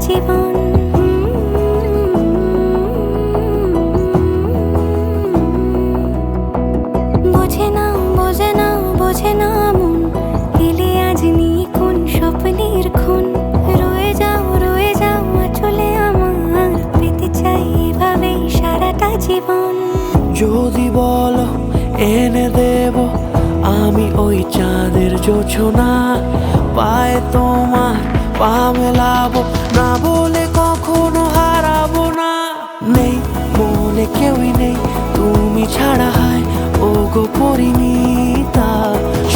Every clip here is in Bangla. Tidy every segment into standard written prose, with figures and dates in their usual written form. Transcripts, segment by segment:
জীবন বোঝে না বোঝে না বোঝে না মন এলে আজ নিয়ে কোন স্বপ্নের খুন রয়ে যাও চলে আমার পেতে চাই এভাবে সারাটা জীবন। যদি বলো এনে দেব আমি ওই চাঁদের জোছনা, পায়ে তোমার পা মেলাবো, না বলে কখনো হারাবো না। নেই মনে কেউই নেই তুমি ছাড়া, হয় ও গো পরিণীতা,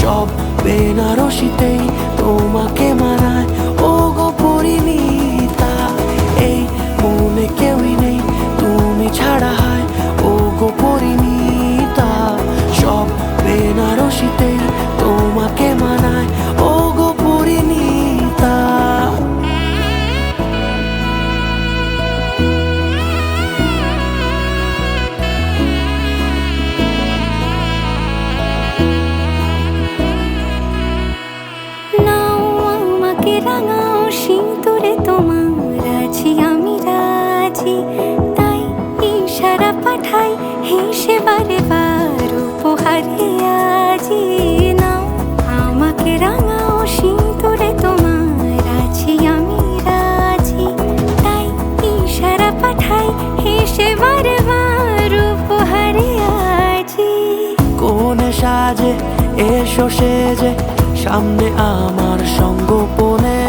সব বেনারসিতেই তোমাকে মানায় ও গো পরিণীতা। এই মনে কেউই নেই তুমি ছাড়া, হয় ও গো পরিণীতা, সব বেনারসিতেই তোমাকে মানায় ও গো পরিণীতা। রাঙাও সিঁদুরে তোমার আছি আমি রাজি, তাই ইশারা পাঠাই হেসে বারে বার উপহারে আজি। নাও আমাকে রাঙাও সিঁদুরে তোমার আছি আমি রাজি, তাই ইশারা পাঠাই হেসে বারে বার উপহারে আজি। কোনে সাজে এসো সেজে সামনে আমার সঙ্গোপনে,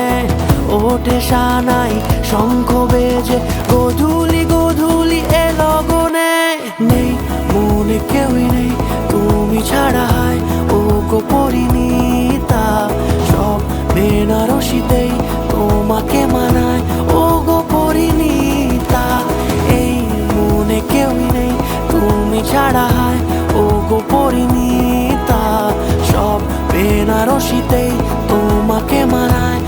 ওঠে সানাই শঙ্খ বেজে গধূলি গধূলি এ লগনে। নেই মনে কেউই নেই তুমি ছাড়া, হয় ও গো পরিণীতা, সব বেনারসিতেই তোমাকে মানায় ও গো পরিণীতা। এই মনে কেউই নেই তুমি ছাড়া, হয় ও গো পরিণীতা, সব বেনারসিতেই তোমাকে মানায়